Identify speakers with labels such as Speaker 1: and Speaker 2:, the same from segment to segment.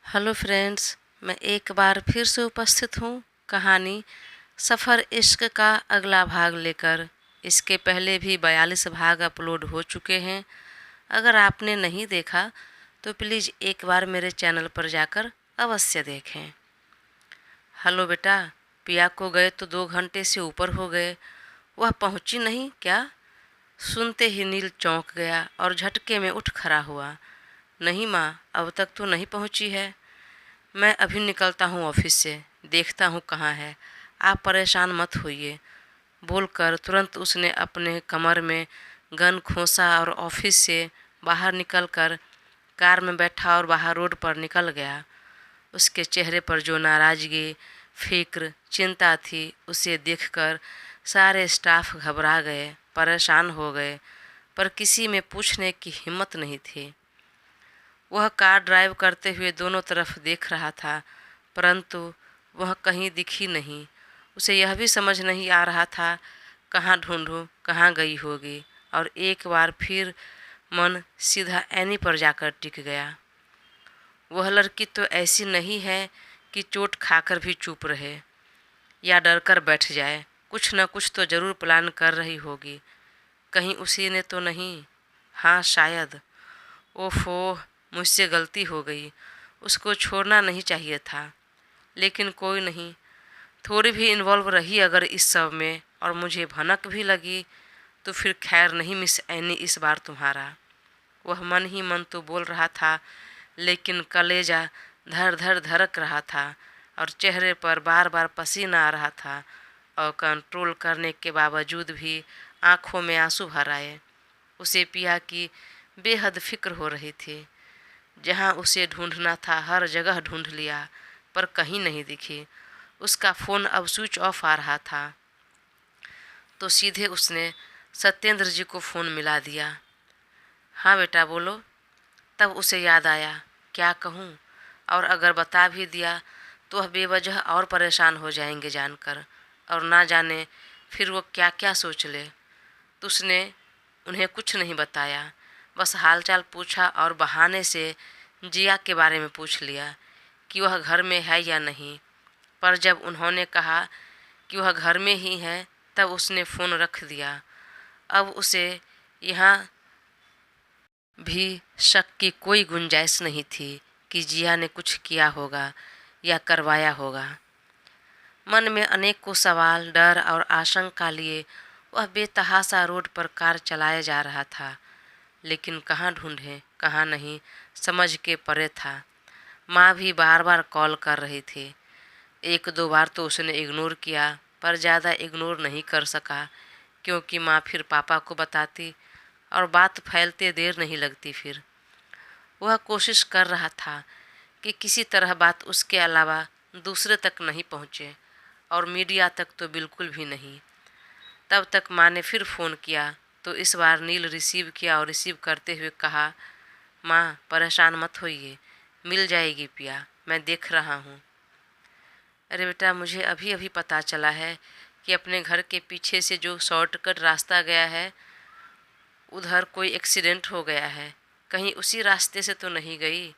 Speaker 1: Hello friends, मैं एक बार फिर से उपस्थित हूँ कहानी सफ़र इश्क का अगला भाग लेकर। इसके पहले भी 42 भाग अपलोड हो चुके हैं। अगर आपने नहीं देखा तो प्लीज़ एक बार मेरे चैनल पर जाकर अवश्य देखें। हेलो बेटा, पिया को गए तो 2 घंटे से ऊपर हो गए, वह पहुँची नहीं क्या? सुनते ही नील चौंक गया और झटके में उठ खड़ा हुआ। नहीं माँ, अब तक तो नहीं पहुँची है। मैं अभी निकलता हूँ ऑफिस से, देखता हूँ कहाँ है। आप परेशान मत होइए, बोलकर तुरंत उसने अपने कमर में गन खोसा और ऑफिस से बाहर निकलकर कार में बैठा और बाहर रोड पर निकल गया। उसके चेहरे पर जो नाराज़गी, फिक्र, चिंता थी, उसे देखकर सारे स्टाफ घबरा गए, परेशान हो गए, पर किसी में पूछने की हिम्मत नहीं थी। वह कार ड्राइव करते हुए दोनों तरफ देख रहा था, परंतु वह कहीं दिखी नहीं। उसे यह भी समझ नहीं आ रहा था कहाँ ढूंढूं, कहाँ गई होगी। और एक बार फिर मन सीधा एनी पर जाकर टिक गया। वह लड़की तो ऐसी नहीं है कि चोट खाकर भी चुप रहे या डर कर बैठ जाए। कुछ न कुछ तो ज़रूर प्लान कर रही होगी। कहीं उसी ने तो नहीं? हाँ शायद। ओफो, मुझसे गलती हो गई। उसको छोड़ना नहीं चाहिए था, लेकिन कोई नहीं, थोड़ी भी इन्वॉल्व रही अगर इस सब में और मुझे भनक भी लगी तो फिर खैर नहीं मिस एनी इस बार तुम्हारा। वह मन ही मन तो बोल रहा था, लेकिन कलेजा धर धर धड़क रहा था और चेहरे पर बार बार पसीना आ रहा था और कंट्रोल करने के बावजूद भी आंखों में आंसू भर आए। उसे पिया की बेहद फिक्र हो रही थी। जहाँ उसे ढूंढना था हर जगह ढूंढ लिया, पर कहीं नहीं दिखी। उसका फ़ोन अब स्विच ऑफ आ रहा था, तो सीधे उसने सत्येंद्र जी को फ़ोन मिला दिया। हाँ बेटा बोलो। तब उसे याद आया, क्या कहूँ, और अगर बता भी दिया तो वह बेवजह और परेशान हो जाएंगे जानकर, और ना जाने फिर वो क्या क्या सोच ले। तो उसने उन्हें कुछ नहीं बताया, बस हालचाल पूछा और बहाने से जिया के बारे में पूछ लिया कि वह घर में है या नहीं। पर जब उन्होंने कहा कि वह घर में ही है, तब उसने फ़ोन रख दिया। अब उसे यहाँ भी शक की कोई गुंजाइश नहीं थी कि जिया ने कुछ किया होगा या करवाया होगा। मन में अनेकों सवाल, डर और आशंका लिए वह बेतहाशा रोड पर कार चलाए जा रहा था, लेकिन कहाँ ढूंढे कहाँ नहीं समझ के परे था। माँ भी बार बार कॉल कर रही थी। एक दो बार तो उसने इग्नोर किया, पर ज़्यादा इग्नोर नहीं कर सका, क्योंकि माँ फिर पापा को बताती और बात फैलते देर नहीं लगती। फिर वह कोशिश कर रहा था कि किसी तरह बात उसके अलावा दूसरे तक नहीं पहुँचे, और मीडिया तक तो बिल्कुल भी नहीं। तब तक माँ ने फिर फ़ोन किया, तो इस बार नील रिसीव किया और रिसीव करते हुए कहा, माँ परेशान मत होइए, मिल जाएगी पिया, मैं देख रहा हूँ। अरे बेटा, मुझे अभी अभी पता चला है कि अपने घर के पीछे से जो शॉर्टकट रास्ता गया है, उधर कोई एक्सीडेंट हो गया है। कहीं उसी रास्ते से तो नहीं गई?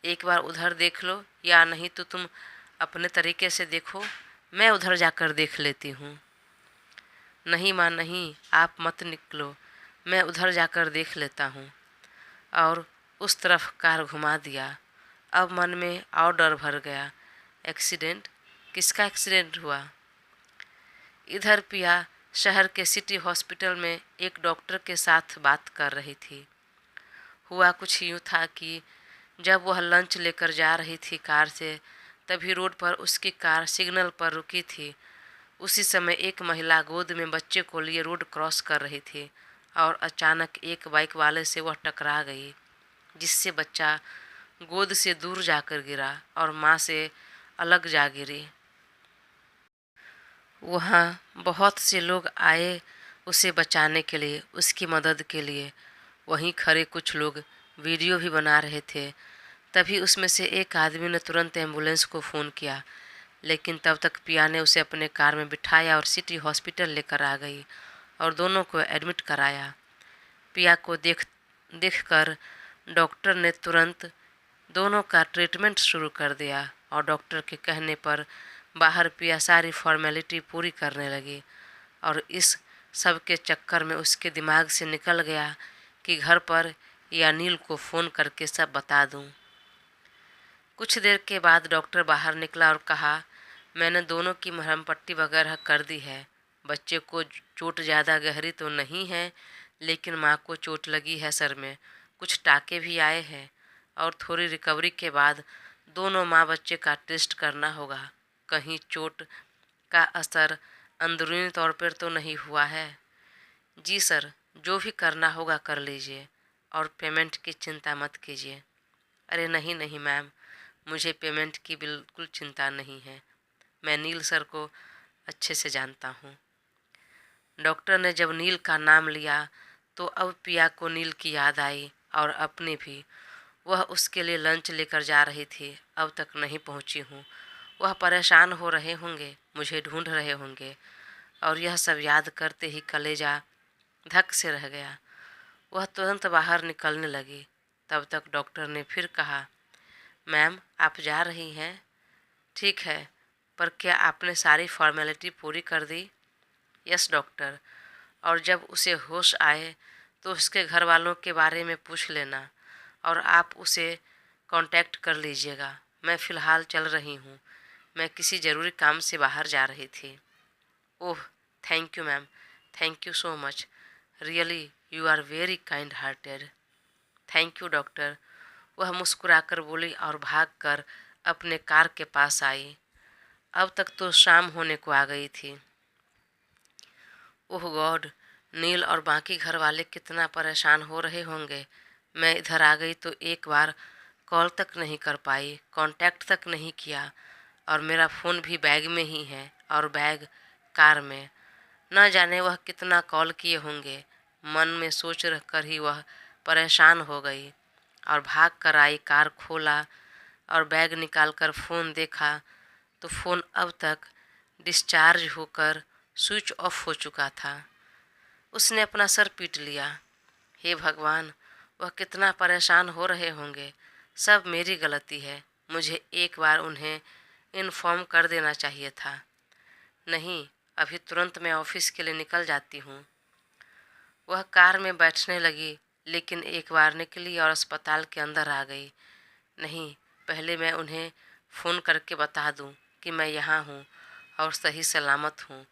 Speaker 1: एक बार उधर देख लो, या नहीं तो तुम अपने तरीके से देखो, मैं उधर जाकर देख लेती हूँ। नहीं माँ नहीं, आप मत निकलो, मैं उधर जाकर देख लेता हूँ। और उस तरफ कार घुमा दिया। अब मन में और डर भर गया। एक्सीडेंट? किसका एक्सीडेंट हुआ? इधर पिया शहर के सिटी हॉस्पिटल में एक डॉक्टर के साथ बात कर रही थी। हुआ कुछ यूँ था कि जब वह लंच लेकर जा रही थी कार से, तभी रोड पर उसकी कार सिग्नल पर रुकी थी। उसी समय एक महिला गोद में बच्चे को लिए रोड क्रॉस कर रही थी और अचानक एक बाइक वाले से वह टकरा गई, जिससे बच्चा गोद से दूर जाकर गिरा और माँ से अलग जा गिरी। वहाँ बहुत से लोग आए उसे बचाने के लिए, उसकी मदद के लिए। वहीं खड़े कुछ लोग वीडियो भी बना रहे थे। तभी उसमें से एक आदमी ने तुरंत एम्बुलेंस को फ़ोन किया, लेकिन तब तक पिया ने उसे अपने कार में बिठाया और सिटी हॉस्पिटल लेकर आ गई और दोनों को एडमिट कराया। पिया को देखकर डॉक्टर ने तुरंत दोनों का ट्रीटमेंट शुरू कर दिया और डॉक्टर के कहने पर बाहर पिया सारी फॉर्मेलिटी पूरी करने लगी। और इस सब के चक्कर में उसके दिमाग से निकल गया कि घर पर या नील को फ़ोन करके सब बता दूं। कुछ देर के बाद डॉक्टर बाहर निकला और कहा, मैंने दोनों की मरहम पट्टी वगैरह कर दी है। बच्चे को चोट ज़्यादा गहरी तो नहीं है, लेकिन माँ को चोट लगी है सर में, कुछ टाँके भी आए हैं और थोड़ी रिकवरी के बाद दोनों माँ बच्चे का टेस्ट करना होगा। कहीं चोट का असर अंदरूनी तौर पर तो नहीं हुआ है। जी सर, जो भी करना होगा कर लीजिए और पेमेंट की चिंता मत कीजिए। अरे नहीं नहीं मैम, मुझे पेमेंट की बिल्कुल चिंता नहीं है। मैं नील सर को अच्छे से जानता हूँ। डॉक्टर ने जब नील का नाम लिया तो अब पिया को नील की याद आई और अपनी भी। वह उसके लिए लंच लेकर जा रही थी, अब तक नहीं पहुँची हूँ। वह परेशान हो रहे होंगे, मुझे ढूंढ रहे होंगे। और यह सब याद करते ही कलेजा धक से रह गया। वह तुरंत बाहर निकलने लगी। तब तक डॉक्टर ने फिर कहा, मैम आप जा रही हैं? ठीक है, पर क्या आपने सारी फॉर्मेलिटी पूरी कर दी? Yes doctor. और जब उसे होश आए तो उसके घर वालों के बारे में पूछ लेना और आप उसे कांटेक्ट कर लीजिएगा। मैं फ़िलहाल चल रही हूँ, मैं किसी ज़रूरी काम से बाहर जा रही थी। Oh, thank you ma'am, thank you so much, really you are very kind hearted. Thank you doctor, वह मुस्कुराकर बोली और भागकर अपने कार के पास आई। अब तक तो शाम होने को आ गई थी। ओह गॉड, नील और बाकी घर वाले कितना परेशान हो रहे होंगे। मैं इधर आ गई तो एक बार कॉल तक नहीं कर पाई, कांटेक्ट तक नहीं किया और मेरा फ़ोन भी बैग में ही है और बैग कार में। न जाने वह कितना कॉल किए होंगे। मन में सोच रख कर ही वह परेशान हो गई और भाग कर आई, कार खोला और बैग निकाल कर फ़ोन देखा तो फ़ोन अब तक डिस्चार्ज होकर स्विच ऑफ हो चुका था। उसने अपना सर पीट लिया। हे भगवान, वह कितना परेशान हो रहे होंगे। सब मेरी गलती है, मुझे एक बार उन्हें इन्फॉर्म कर देना चाहिए था। नहीं, अभी तुरंत मैं ऑफिस के लिए निकल जाती हूँ। वह कार में बैठने लगी, लेकिन एक बार निकली और अस्पताल के अंदर आ गई। नहीं, पहले मैं उन्हें फ़ोन करके बता दूँ कि मैं यहाँ हूँ और सही सलामत हूँ,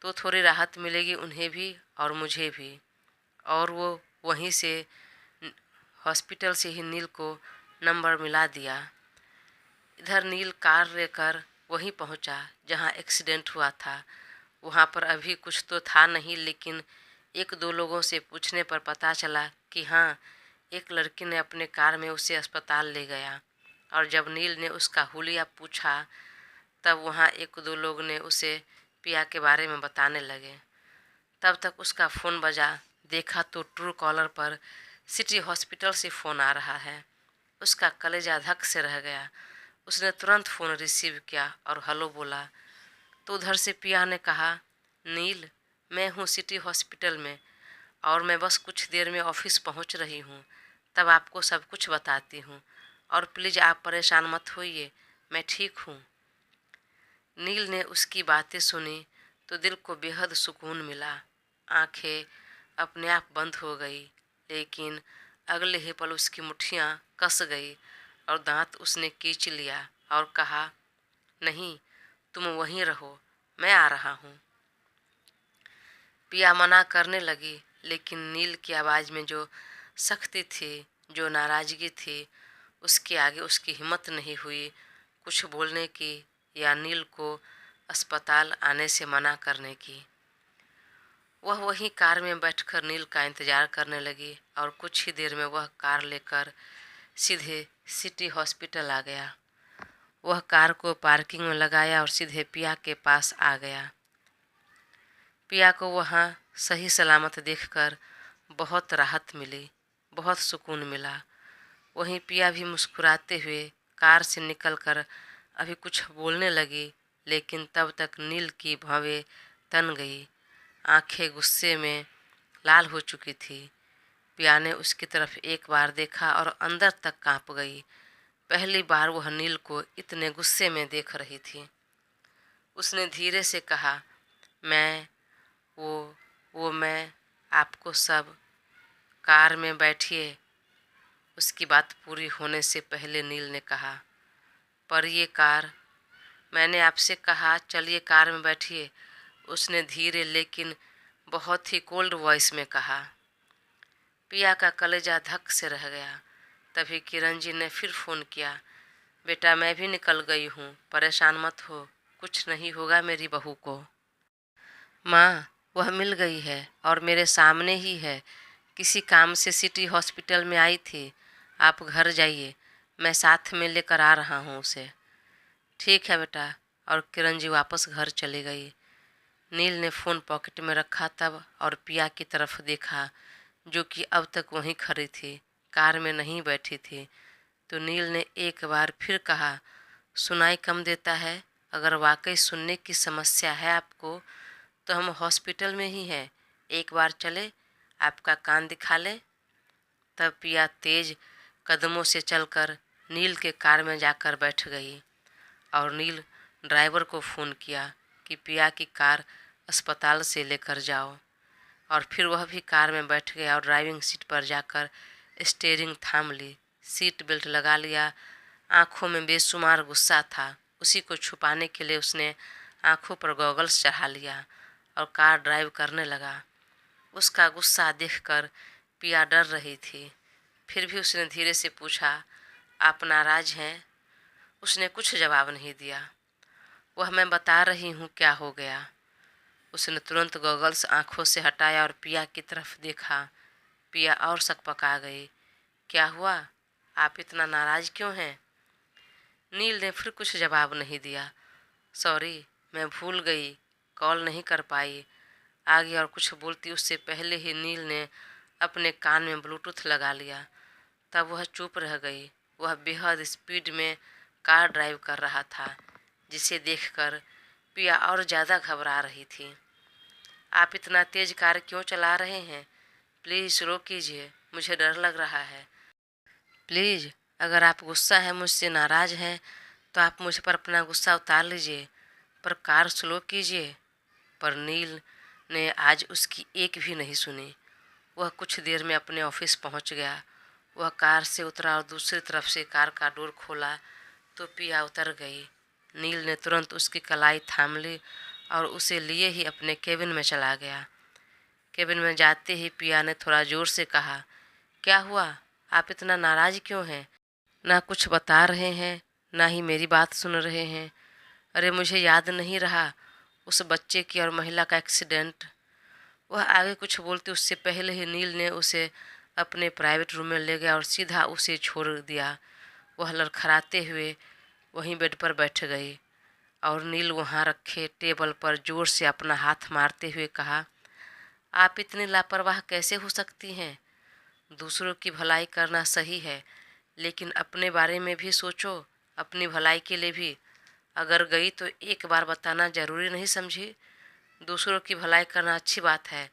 Speaker 1: तो थोड़ी राहत मिलेगी उन्हें भी और मुझे भी। और वो वहीं से हॉस्पिटल से ही नील को नंबर मिला दिया। इधर नील कार लेकर वहीं पहुंचा जहां एक्सीडेंट हुआ था। वहां पर अभी कुछ तो था नहीं, लेकिन एक दो लोगों से पूछने पर पता चला कि हाँ, एक लड़की ने अपने कार में उसे अस्पताल ले गया। और जब नील ने उसका हुलिया पूछा तब वहाँ एक दो लोग ने उसे पिया के बारे में बताने लगे। तब तक उसका फ़ोन बजा। देखा तो ट्रू कॉलर पर सिटी हॉस्पिटल से फ़ोन आ रहा है। उसका कलेजा धक से रह गया। उसने तुरंत फ़ोन रिसीव किया और हेलो बोला तो उधर से पिया ने कहा, नील, मैं हूँ सिटी हॉस्पिटल में और मैं बस कुछ देर में ऑफिस पहुँच रही हूँ, तब आपको सब कुछ बताती हूँ और प्लीज़ आप परेशान मत होइए, मैं ठीक हूँ। नील ने उसकी बातें सुनी तो दिल को बेहद सुकून मिला। आंखें अपने आप बंद हो गई, लेकिन अगले ही पल उसकी मुट्ठियाँ कस गई और दांत उसने खींच लिया और कहा, नहीं, तुम वहीं रहो, मैं आ रहा हूँ। पिया मना करने लगी, लेकिन नील की आवाज़ में जो सख्ती थी, जो नाराज़गी थी, उसके आगे उसकी हिम्मत नहीं हुई कुछ बोलने की या नील को अस्पताल आने से मना करने की। वह वहीं कार में बैठकर नील का इंतज़ार करने लगी और कुछ ही देर में वह कार लेकर सीधे सिटी हॉस्पिटल आ गया। वह कार को पार्किंग में लगाया और सीधे पिया के पास आ गया। पिया को वहाँ सही सलामत देखकर बहुत राहत मिली, बहुत सुकून मिला। वहीं पिया भी मुस्कुराते हुए कार से निकलकर अभी कुछ बोलने लगी, लेकिन तब तक नील की भवें तन गई। आंखें गुस्से में लाल हो चुकी थी। पिया ने उसकी तरफ एक बार देखा और अंदर तक कांप गई। पहली बार वह नील को इतने गुस्से में देख रही थी। उसने धीरे से कहा, मैं मैं आपको सब कार में बैठिए। उसकी बात पूरी होने से पहले नील ने कहा, पर ये कार, मैंने आपसे कहा चलिए कार में बैठिए। उसने धीरे लेकिन बहुत ही कोल्ड वॉइस में कहा। पिया का कलेजा धक से रह गया। तभी किरण जी ने फिर फ़ोन किया, बेटा मैं भी निकल गई हूँ, परेशान मत हो, कुछ नहीं होगा मेरी बहू को। माँ, वह मिल गई है और मेरे सामने ही है। किसी काम से सिटी हॉस्पिटल में आई थी। आप घर जाइए, मैं साथ में लेकर आ रहा हूँ उसे। ठीक है बेटा। और किरण जी वापस घर चली गई। नील ने फ़ोन पॉकेट में रखा तब और पिया की तरफ देखा, जो कि अब तक वहीं खड़ी थी, कार में नहीं बैठी थी। तो नील ने एक बार फिर कहा, सुनाई कम देता है? अगर वाकई सुनने की समस्या है आपको तो हम हॉस्पिटल में ही हैं, एक बार चले आपका कान दिखा ले। तब पिया तेज कदमों से चलकर नील के कार में जाकर बैठ गई और नील ड्राइवर को फ़ोन किया कि पिया की कार अस्पताल से लेकर जाओ। और फिर वह भी कार में बैठ गया और ड्राइविंग सीट पर जाकर स्टीयरिंग थाम ली, सीट बेल्ट लगा लिया। आंखों में बेशुमार गुस्सा था। उसी को छुपाने के लिए उसने आंखों पर गॉगल्स चढ़ा लिया और कार ड्राइव करने लगा। उसका गुस्सा देखकर पिया डर रही थी। फिर भी उसने धीरे से पूछा, आप नाराज हैं? उसने कुछ जवाब नहीं दिया। वह मैं बता रही हूँ क्या हो गया। उसने तुरंत गॉगल्स आंखों से हटाया और पिया की तरफ देखा। पिया और सकपका गई। क्या हुआ? आप इतना नाराज क्यों हैं? नील ने फिर कुछ जवाब नहीं दिया। सॉरी, मैं भूल गई, कॉल नहीं कर पाई। आगे और कुछ बोलती उससे पहले ही नील ने अपने कान में ब्लूटूथ लगा लिया। तब वह चुप रह गई। वह बेहद स्पीड में कार ड्राइव कर रहा था, जिसे देखकर पिया और ज़्यादा घबरा रही थी। आप इतना तेज कार क्यों चला रहे हैं? प्लीज़ स्लो कीजिए, मुझे डर लग रहा है। प्लीज़, अगर आप गुस्सा हैं, मुझसे नाराज़ हैं, तो आप मुझ पर अपना गुस्सा उतार लीजिए, पर कार स्लो कीजिए। पर नील ने आज उसकी एक भी नहीं सुनी। वह कुछ देर में अपने ऑफिस पहुंच गया। वह कार से उतरा और दूसरी तरफ से कार का डोर खोला तो पिया उतर गई। नील ने तुरंत उसकी कलाई थाम ली और उसे लिए ही अपने केबिन में चला गया। केबिन में जाते ही पिया ने थोड़ा ज़ोर से कहा, क्या हुआ? आप इतना नाराज़ क्यों हैं? ना कुछ बता रहे हैं, ना ही मेरी बात सुन रहे हैं। अरे मुझे याद नहीं रहा उस बच्चे की और महिला का एक्सीडेंट। वह आगे कुछ बोलते उससे पहले ही नील ने उसे अपने प्राइवेट रूम में ले गया और सीधा उसे छोड़ दिया। वह लड़खड़ाते हुए वहीं बेड पर बैठ गई और नील वहाँ रखे टेबल पर जोर से अपना हाथ मारते हुए कहा, आप इतनी लापरवाह कैसे हो सकती हैं? दूसरों की भलाई करना सही है, लेकिन अपने बारे में भी सोचो, अपनी भलाई के लिए भी। अगर गई तो एक बार बताना जरूरी नहीं समझी? दूसरों की भलाई करना अच्छी बात है,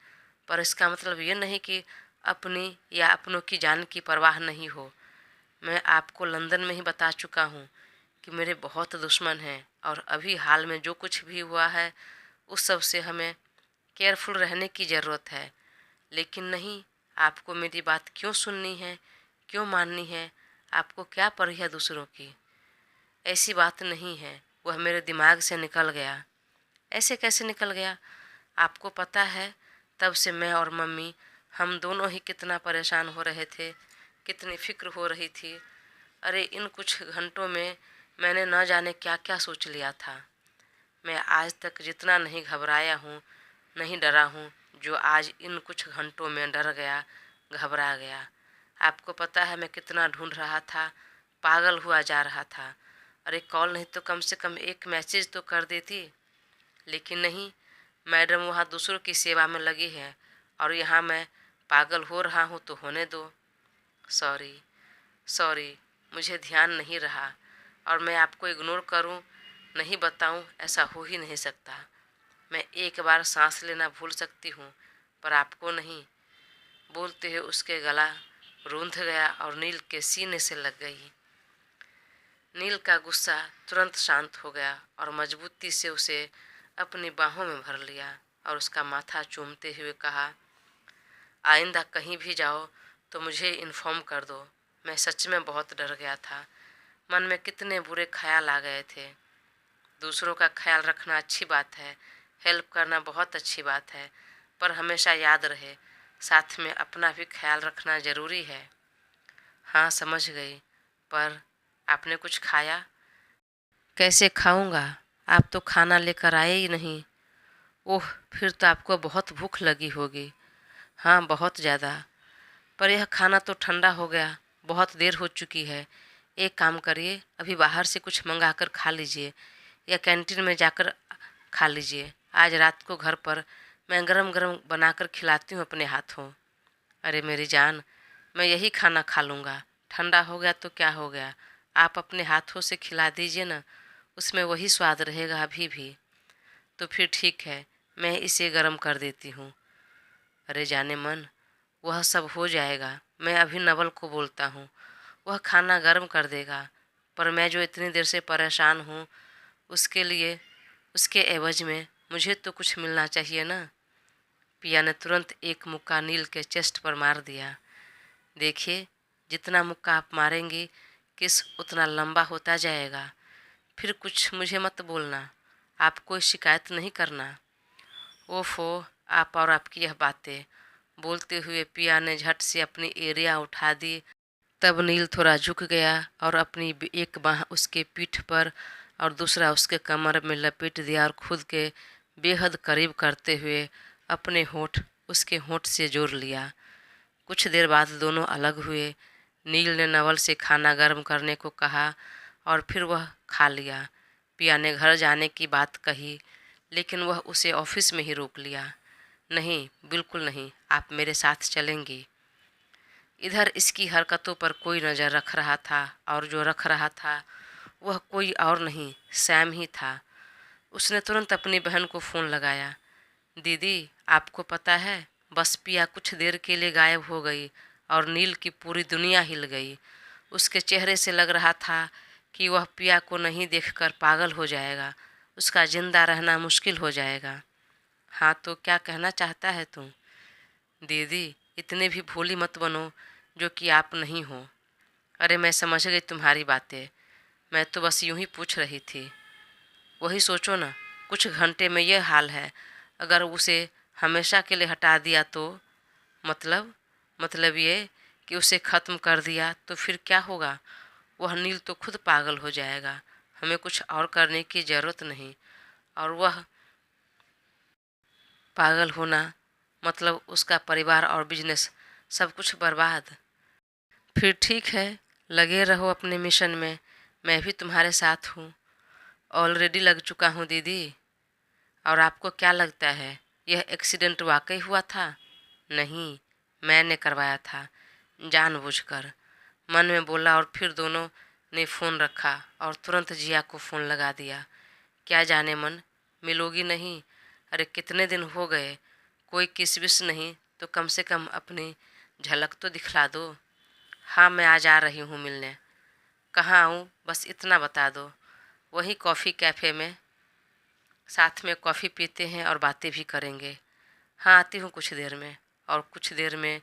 Speaker 1: पर इसका मतलब ये नहीं कि अपनी या अपनों की जान की परवाह नहीं हो। मैं आपको लंदन में ही बता चुका हूँ कि मेरे बहुत दुश्मन हैं और अभी हाल में जो कुछ भी हुआ है उस सब से हमें केयरफुल रहने की ज़रूरत है। लेकिन नहीं, आपको मेरी बात क्यों सुननी है, क्यों माननी है? आपको क्या पड़ी है दूसरों की? ऐसी बात नहीं है, वह मेरे दिमाग से निकल गया। ऐसे कैसे निकल गया? आपको पता है, तब से मैं और मम्मी, हम दोनों ही कितना परेशान हो रहे थे, कितनी फिक्र हो रही थी। अरे इन कुछ घंटों में मैंने न जाने क्या क्या सोच लिया था। मैं आज तक जितना नहीं घबराया हूँ, नहीं डरा हूँ, जो आज इन कुछ घंटों में डर गया, घबरा गया। आपको पता है मैं कितना ढूंढ रहा था, पागल हुआ जा रहा था। अरे कॉल नहीं तो कम से कम एक मैसेज तो कर देती। लेकिन नहीं, मैडम वहाँ दूसरों की सेवा में लगी है और यहाँ मैं पागल हो रहा हूँ तो होने दो। सॉरी, सॉरी, मुझे ध्यान नहीं रहा। और मैं आपको इग्नोर करूँ, नहीं बताऊँ, ऐसा हो ही नहीं सकता। मैं एक बार सांस लेना भूल सकती हूँ, पर आपको नहीं। बोलते हुए उसके गला रूंध गया और नील के सीने से लग गई। नील का गुस्सा तुरंत शांत हो गया और मजबूती से उसे अपनी बाहों में भर लिया और उसका माथा चूमते हुए कहा, आइंदा कहीं भी जाओ तो मुझे इन्फॉर्म कर दो। मैं सच में बहुत डर गया था। मन में कितने बुरे ख्याल आ गए थे। दूसरों का ख्याल रखना अच्छी बात है, हेल्प करना बहुत अच्छी बात है, पर हमेशा याद रहे साथ में अपना भी ख्याल रखना ज़रूरी है। हाँ समझ गई, पर आपने कुछ खाया? कैसे खाऊंगा, आप तो खाना लेकर आए ही नहीं। ओह, फिर तो आपको बहुत भूख लगी होगी। हाँ बहुत ज़्यादा, पर यह खाना तो ठंडा हो गया, बहुत देर हो चुकी है। एक काम करिए, अभी बाहर से कुछ मंगा कर खा लीजिए या कैंटीन में जाकर खा लीजिए। आज रात को घर पर मैं गरम गरम बनाकर खिलाती हूँ अपने हाथों। अरे मेरी जान, मैं यही खाना खा लूँगा। ठंडा हो गया तो क्या हो गया, आप अपने हाथों से खिला दीजिए ना, उसमें वही स्वाद रहेगा अभी भी। तो फिर ठीक है, मैं इसे गरम कर देती हूँ। अरे जाने मन, वह सब हो जाएगा। मैं अभी नवल को बोलता हूँ, वह खाना गर्म कर देगा। पर मैं जो इतनी देर से परेशान हूँ, उसके लिए उसके एवज में मुझे तो कुछ मिलना चाहिए ना। पिया ने तुरंत एक मुक्का नील के चेस्ट पर मार दिया। देखिए, जितना मुक्का आप मारेंगी किस उतना लंबा होता जाएगा। फिर कुछ मुझे मत बोलना, आप कोई शिकायत नहीं करना। ओफो, आप और आपकी यह बातें। बोलते हुए पिया ने झट से अपनी एरिया उठा दी। तब नील थोड़ा झुक गया और अपनी एक बाह उसके पीठ पर और दूसरा उसके कमर में लपेट दिया और खुद के बेहद करीब करते हुए अपने होठ उसके होठ से जोड़ लिया। कुछ देर बाद दोनों अलग हुए। नील ने नवल से खाना गर्म करने को कहा और फिर वह खा लिया। पिया ने घर जाने की बात कही, लेकिन वह उसे ऑफिस में ही रोक लिया। नहीं, बिल्कुल नहीं, आप मेरे साथ चलेंगी। इधर इसकी हरकतों पर कोई नज़र रख रहा था और जो रख रहा था वह कोई और नहीं, सैम ही था। उसने तुरंत अपनी बहन को फ़ोन लगाया। दीदी, आपको पता है, बस पिया कुछ देर के लिए गायब हो गई और नील की पूरी दुनिया हिल गई। उसके चेहरे से लग रहा था कि वह पिया को नहीं देखकर पागल हो जाएगा, उसका जिंदा रहना मुश्किल हो जाएगा। हाँ तो क्या कहना चाहता है तू? दीदी, इतने भी भोली मत बनो जो कि आप नहीं हो। अरे मैं समझ गई तुम्हारी बातें, मैं तो बस यूं ही पूछ रही थी। वही सोचो ना, कुछ घंटे में यह हाल है, अगर उसे हमेशा के लिए हटा दिया तो? मतलब ये कि उसे ख़त्म कर दिया तो फिर क्या होगा? वह नील तो खुद पागल हो जाएगा। हमें कुछ और करने की ज़रूरत नहीं, और वह पागल होना मतलब उसका परिवार और बिजनेस सब कुछ बर्बाद। फिर ठीक है, लगे रहो अपने मिशन में, मैं भी तुम्हारे साथ हूँ। ऑलरेडी लग चुका हूँ दीदी। और आपको क्या लगता है, यह एक्सीडेंट वाकई हुआ था? नहीं, मैंने करवाया था, जानबूझकर, मन में बोला और फिर दोनों ने फ़ोन रखा और तुरंत जिया को फ़ोन लगा दिया। क्या जाने मन, मिलोगी नहीं? अरे कितने दिन हो गए, कोई किस विस नहीं तो कम से कम अपनी झलक तो दिखला दो। हाँ मैं आज आ रही हूँ मिलने। कहाँ आऊँ, बस इतना बता दो। वही कॉफ़ी कैफ़े में, साथ में कॉफ़ी पीते हैं और बातें भी करेंगे। हाँ आती हूँ कुछ देर में। और कुछ देर में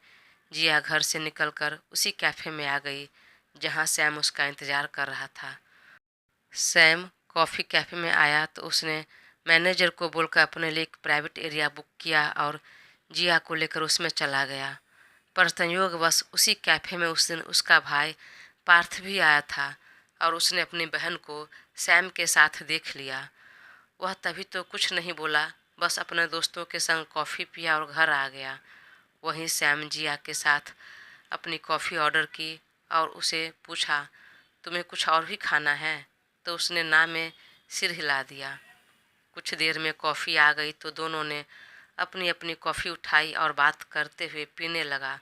Speaker 1: जिया घर से निकलकर उसी कैफ़े में आ गई जहाँ सैम उसका इंतज़ार कर रहा था। सैम कॉफ़ी कैफ़े में आया तो उसने मैनेजर को बोलकर अपने लिए एक प्राइवेट एरिया बुक किया और जिया को लेकर उसमें चला गया। पर संयोगवश उसी कैफ़े में उस दिन उसका भाई पार्थ भी आया था और उसने अपनी बहन को सैम के साथ देख लिया। वह तभी तो कुछ नहीं बोला, बस अपने दोस्तों के संग कॉफ़ी पिया और घर आ गया। वहीं सैम जिया के साथ अपनी कॉफ़ी ऑर्डर की और उसे पूछा, तुम्हें कुछ और भी खाना है? तो उसने ना में सिर हिला दिया। कुछ देर में कॉफ़ी आ गई तो दोनों ने अपनी अपनी कॉफ़ी उठाई और बात करते हुए पीने लगा।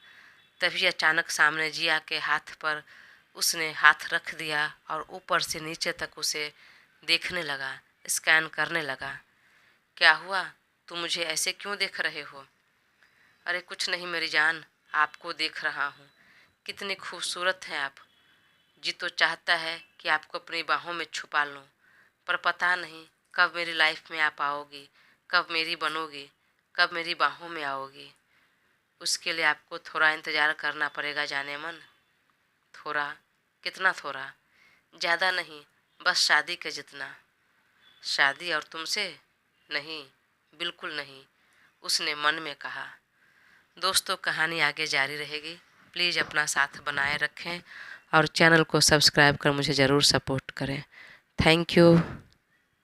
Speaker 1: तभी अचानक सामने जिया के हाथ पर उसने हाथ रख दिया और ऊपर से नीचे तक उसे देखने लगा, स्कैन करने लगा। क्या हुआ, तुम मुझे ऐसे क्यों देख रहे हो? अरे कुछ नहीं मेरी जान, आपको देख रहा हूँ। कितनी खूबसूरत हैं आप। जी तो चाहता है कि आपको अपनी बाहों में छुपा लूं, पर पता नहीं कब मेरी लाइफ में आप आओगी, कब मेरी बनोगी, कब मेरी बाहों में आओगी। उसके लिए आपको थोड़ा इंतज़ार करना पड़ेगा जाने मन। थोड़ा, कितना थोड़ा? ज़्यादा नहीं, बस शादी के जितना। शादी और तुमसे? नहीं, बिल्कुल नहीं, उसने मन में कहा। दोस्तों, कहानी आगे जारी रहेगी। प्लीज़ अपना साथ बनाए रखें और चैनल को सब्सक्राइब कर मुझे ज़रूर सपोर्ट करें। Thank you.